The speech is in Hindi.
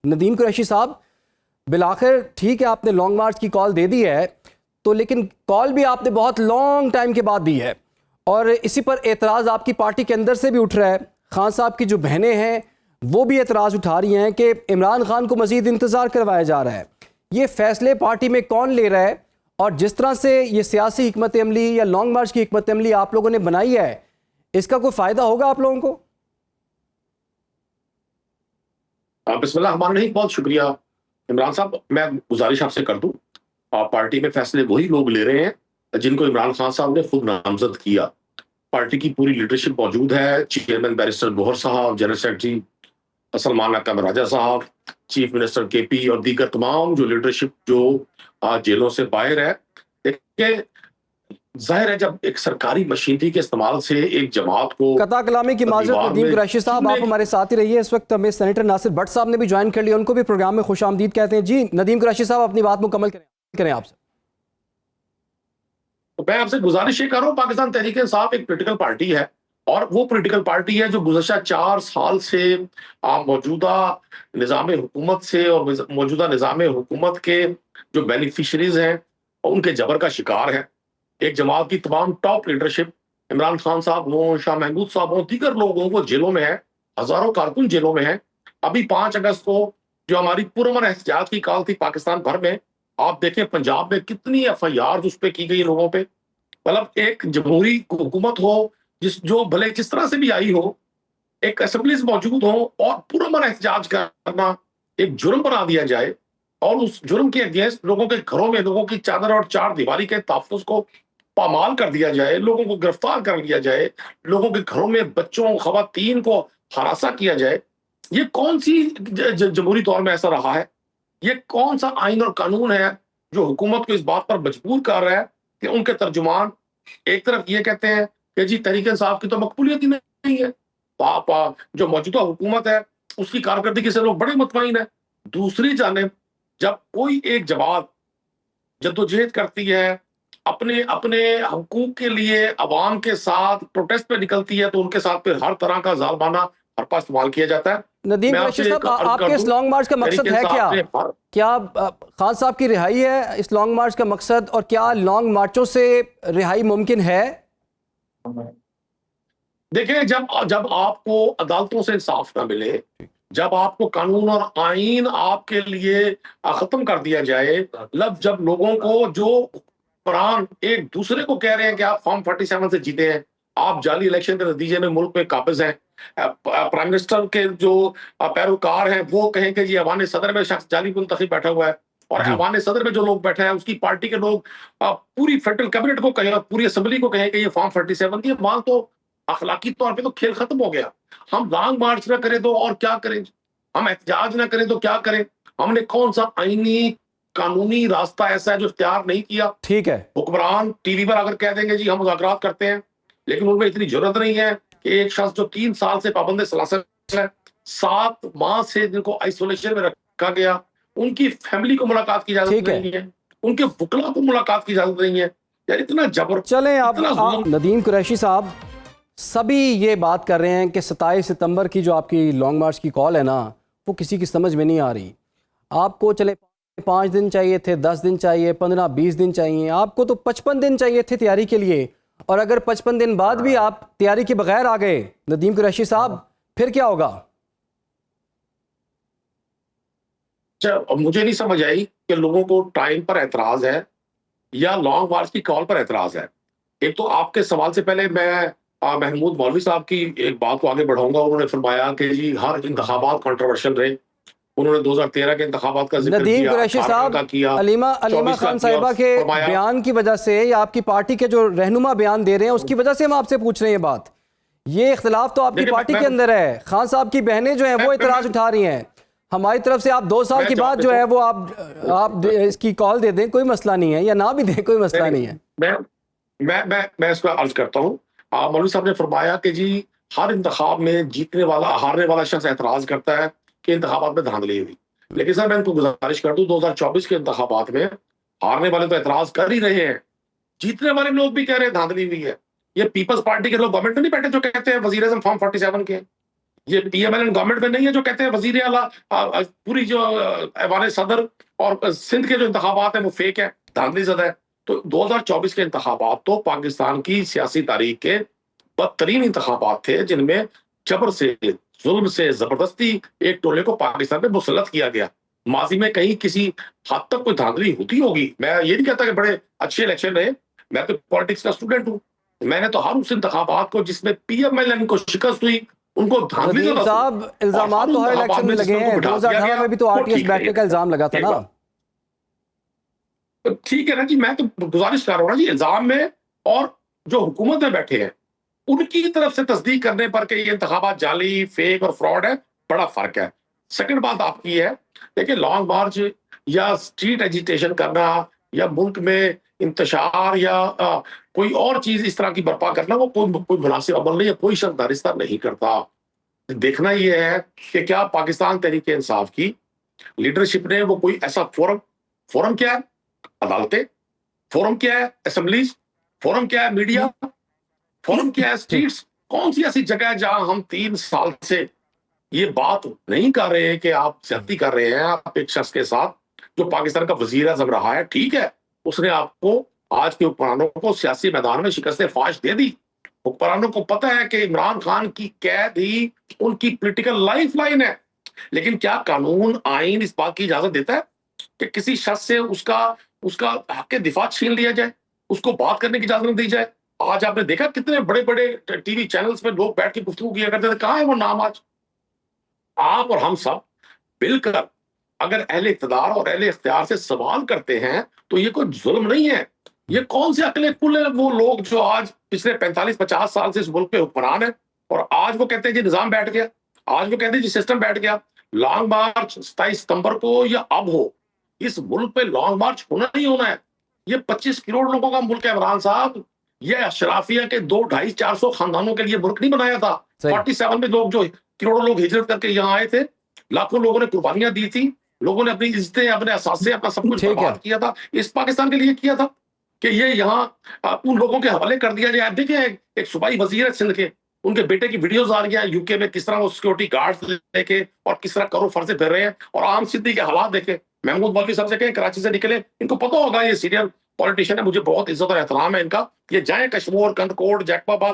नदीम कुरैशी साहब, बिलाखिर ठीक है आपने लॉन्ग मार्च की कॉल दे दी है, तो लेकिन कॉल भी आपने बहुत लॉन्ग टाइम के बाद दी है और इसी पर एतराज़ आपकी पार्टी के अंदर से भी उठ रहा है। खान साहब की जो बहनें हैं वो भी एतराज़ उठा रही हैं कि इमरान खान को मज़ीद इंतज़ार करवाया जा रहा है। ये फैसले पार्टी में कौन ले रहा है? और जिस तरह से ये सियासी हिकमत अमली या लॉन्ग मार्च की हिकमत अमली आप लोगों ने बनाई है, इसका कोई फ़ायदा होगा आप लोगों को? बिस्मिल्लाह हमारा नहीं, बहुत शुक्रिया इमरान साहब। मैं गुजारिश आपसे कर दूं, पार्टी में फैसले वही लोग ले रहे हैं जिनको इमरान खान साहब ने खुद नामजद किया। पार्टी की पूरी लीडरशिप मौजूद है। चेयरमैन बैरिस्टर गौहर साहब, जनरल सेक्रेटरी सलमान अकरम राजा साहब, चीफ मिनिस्टर केपी और दीगर तमाम जो लीडरशिप जो आज जेलों से बाहर है। देखिए, जाहिर है जब एक सरकारी मशीनरी के इस्तेमाल से एक जमात को कता कलामी की माजरत नदीम कुरैशी साहब, आप हमारे साथ ही रहिए। इस वक्त हमें सेनेटर नासिर भट्ट साहब ने भी ज्वाइन कर लिया, उनको भी प्रोग्राम में खुश आमदीद कहते हैं। जी नदीम कुरैशी साहब, अपनी बात मुकम्मल करें आपसे। तो मैं आपसे गुजारिश ये कर रहा हूँ, पाकिस्तान तहरीक इंसाफ एक पॉलिटिकल पार्टी है और वो पॉलिटिकल पार्टी है जो गुज़श्ता 4 साल से मौजूदा निज़ाम हुकूमत से और मौजूदा निज़ाम हुकूमत के जो बेनिफिशरीज हैं उनके जबर का शिकार है। एक जमात की तमाम टॉप लीडरशिप, इमरान खान साहब हों, शाह महमूद साहब हों, दीगर लोग हों, वो जेलों में है। हजारों कारकुन जेलों में हैं। अभी 5 अगस्त को जो हमारी पुरअमन एहतजाज की कॉल थी पाकिस्तान भर में, आप देखें पंजाब में कितनी FIR उस पर की गई लोगों पे। मतलब एक जमहूरी हुकूमत हो जो भले जिस तरह से भी आई हो, एक असेंबलीज मौजूद हो और पुरअमन एहतजाज करना एक जुर्म बना दिया जाए और उस जुर्म के अगेंस्ट लोगों के घरों में लोगों की चादर और चार दीवारी के तहफ़्फ़ुज़ को पामाल कर दिया जाए, लोगों को गिरफ्तार कर लिया जाए, लोगों के घरों में बच्चों खवातीन को हरासा किया जाए। ये कौन सी जमहूरी दौर में ऐसा रहा है? ये कौन सा आइन और कानून है जो हुकूमत को इस बात पर मजबूर कर रहा है कि उनके तर्जुमान एक तरफ ये कहते हैं कि जी तहरीक इंसाफ की तो मकबूलियत ही नहीं है, पापा जो मौजूदा हुकूमत है उसकी कारकर्दगी से लोग बड़े मुतमईन है। दूसरी जानिब जब कोई एक जमात जद्दोजहद करती है, अपने अपने हकूक के लिए अवाम के साथ प्रोटेस्ट पे निकलती है, तो उनके साथ फिर हर तरह का जालमाना हरपा इस्तेमाल किया जाता है। नदीम मैं कुरैशी आपसे साहब, अर्ज कर आपके इस दूं, लॉन्ग मार्च का मकसद तहरीक है इंसाफ ने क्या खान साहब की रिहाई है इस लॉन्ग मार्च का मकसद? और क्या लॉन्ग मार्चों से रिहाई मुमकिन है? देखिए, जब जब आपको अदालतों से इंसाफ ना मिले, जब आपको कानून और आइन आपके लिए खत्म कर दिया जाए, जब लोगों को जो कुरान एक दूसरे को कह रहे हैं कि आप फॉर्म 47 से जीते हैं, आप जाली इलेक्शन के नतीजे में मुल्क में काबिज हैं, प्राइम मिनिस्टर के जो पैरोकार हैं वो कहें कि जी ऐवान सदर में शख्स जाली मुंतखब बैठा हुआ है और जी ऐवान सदर में जो लोग बैठे हैं उसकी पार्टी के लोग पूरी फेडरल कैबिनेट को कहें और पूरी असेंबली को कहें कि ये फॉर्म 47 की माल, तो अखलाकी तौर पे तो खेल खत्म हो गया। हम लॉन्ग मार्च ना करें तो और क्या करें, हम एहतजाज ना करें तो क्या करें? हमने कौन सा आईनी कानूनी रास्ता ऐसा है जो इख्तियार नहीं किया? ठीक है। हुक्मरान टीवी पर अगर कह देंगे जी हम मुज़ाकरात करते हैं, लेकिन उनमें इतनी जरूरत नहीं है कि एक शख्स जो 3 साल से पाबंद सलासल है, 7 माह से जिनको आइसोलेशन में रखा गया, उनकी फैमिली को मुलाकात की इजाजत ठीक है, नहीं है, उनके वकला को मुलाकात की इजाजत नहीं है। यार इतना जबर, चलें इतना आप नदीम कुरैशी साहब, सभी ये बात कर रहे हैं कि 27 सितंबर की जो आपकी लॉन्ग मार्च की कॉल है ना, वो किसी की समझ में नहीं आ रही। आपको चले 5 दिन चाहिए थे, 10 दिन चाहिए, 15-20 दिन चाहिए, आपको तो 55 दिन चाहिए थे तैयारी के लिए। और अगर 55 दिन बाद भी आप तैयारी के बगैर आ गए नदीम कुरैशी साहब, फिर क्या होगा? मुझे नहीं समझ आई कि लोगों को टाइम पर एतराज है या लॉन्ग मार्च की कॉल पर एतराज है। एक तो आपके सवाल से पहले मैं महमूद मौलवी साहब की एक बात को आगे बढ़ाऊंगा। उन्होंने फरमाया कि जी हर इंतखाबात कंट्रोवर्शियल रहे। उन्होंने 2013 के इंतखाबात का जिक्र नदीम किया, कुरैशी 18 साहब, का किया, अलीमा 24 का खान किया, साहिबा के फरमाया बयान की वजह से या आपकी पार्टी के जो रहनुमा बयान दे रहे हैं उसकी वजह से हम आपसे पूछ रहे हैं ये बात। ये इख्तिलाफ तो आपकी पार्टी के अंदर है। खान साहब की बहनें जो हैं वो इतराज उठा रही हैं। हमारी तरफ से आप 2 साल की बात जो है वो आप इसकी कॉल दे दें, कोई मसला नहीं है, या ना भी दें, कोई मसला नहीं है। मैं इसका अर्ज करता हूँ। मौलवी साहब ने फरमाया कि जी हर इंतखाब में जीतने वाला हारने वाला शख्स एतराज करता है कि इंतखाबात में धांधली हुई। लेकिन सर मैं इनको गुजारिश कर दूं, 2024 के इंतखाबात में हारने वाले तो एतराज कर ही रहे हैं, जीतने वाले लोग भी कह रहे हैं धांधली हुई है। ये पीपल्स पार्टी के लोग गवर्नमेंट में नहीं बैठे जो कहते हैं वजीर आजम फॉर्म 47 के। ये पीएमएल गवर्नमेंट में नहीं है जो कहते हैं वजीर आला पूरी जो ऐवान सदर और सिंध के जो इंतखाबात है वो फेक है, धांधली ज़दा है। तो 2024 के इंतखाबात तो पाकिस्तान की सियासी तारीख के बदतरीन इंतखाबात थे, जिनमें जबर से, जुल्म से, जबरदस्ती एक टोले को पाकिस्तान पे मुसल्लत किया गया। माजी में कहीं किसी हद तक कोई धांधली होती होगी, मैं ये नहीं कहता कि बड़े अच्छे इलेक्शन रहे, मैं तो पॉलिटिक्स का स्टूडेंट हूँ। मैंने तो हर उस इंतखाबात को जिसमें पीएमएल को शिकस्त हुई, उनको धांधली रदीफ साहब, इल्जाम तो हर इलेक्शन में लगे हैं। 2018 में भी तो आरटीएस बैठने का इल्जाम लगा था ना। ठीक है ना जी, मैं तो गुजारिश कर रहा हूँ ना जी, इल्जाम में और जो हुकूमत में बैठे हैं उनकी तरफ से तस्दीक करने पर कि ये इंतखाबात जाली, फेक और फ्रॉड है, बड़ा फर्क है। सेकंड बात आपकी है, देखिए लॉन्ग मार्च या स्ट्रीट एजिटेशन करना या मुल्क में इंतशार या कोई और चीज इस तरह की बर्पा करना, वो कोई मुनासिब अमल नहीं है, कोई शख्स दारिस्ता नहीं करता। देखना यह है कि क्या पाकिस्तान तहरीक इंसाफ की लीडरशिप ने वो कोई ऐसा फोरम क्या है, अदालतें, फोरम क्या है, असेंबलीज, फोरम क्या है, मीडिया, फोरम क्या है, स्ट्रीट्स, कौन सी ऐसी जगह है जहां हम 3 साल से ये बात नहीं कर रहे हैं कि आप ज्यादती कर रहे हैं आप एक शख्स के साथ जो पाकिस्तान का वजीर आज़म रहा है। ठीक है, उसने आपको आज के हुक्मरानों को सियासी मैदान में शिकस्त फाश दे दी। हुक्मरानों को पता है कि इमरान खान की कैद ही उनकी पॉलिटिकल लाइफ लाइन है, लेकिन क्या कानून आइन इस बात की इजाजत देता है कि किसी शख्स से उसका उसका हक दिफा छीन लिया जाए, उसको बात करने की इजाजत नहीं दी जाए? आज आपने देखा कितने बड़े बड़े टीवी चैनल्स में लोग बैठ के गुफ्तगू किया करते थे, कहां है वो नाम आज? आप और हम सब मिलकर अगर अहले इक़्तिदार और अहले इख्तियार से सवाल करते हैं तो ये कोई जुल्म नहीं है। ये कौन से अकले कुल है वो लोग जो आज पिछले 45-50 साल से इस मुल्क पे हुक्मरान है और आज वो कहते हैं जी निजाम बैठ गया, आज वो कहते हैं जी सिस्टम बैठ गया। लॉन्ग मार्च 27 सितंबर को या अब हो, इस मुल्क पे लॉन्ग मार्च होना ही होना है। ये 25 करोड़ लोगों का मुल्क है इमरान साहब, ये अशराफिया के 200-250-400 खानदानों के लिए मुल्क नहीं बनाया था। 47 में लोग जो करोड़ों लोग हिजरत करके यहाँ आए थे, लाखों लोगों ने कुर्बानियां दी थी, लोगों ने अपनी इज्जतें, अपने असासे, अपना सब कुछ बर्बाद किया था, इस पाकिस्तान के लिए किया था कि ये यहाँ उन लोगों के हवाले कर दिया जाए। देखिए एक सूबाई वजीर है सिंध के, उनके बेटे की वीडियोज आ रही है यूके में, किस तरह वो सिक्योरिटी गार्ड्स लेके और किस तरह करो फर्जे फिर रहे हैं, और आम सिद्दीकी के हालात देखे। महमूद मौलवी साहब से कहें कराची से निकले, इनको पता होगा ये सीनियर पॉलिटिशियन है, मुझे बहुत इज्जत और एहतराम है इनका, ये जाए कश्मीर, कंदकोट, जैकबाबाद,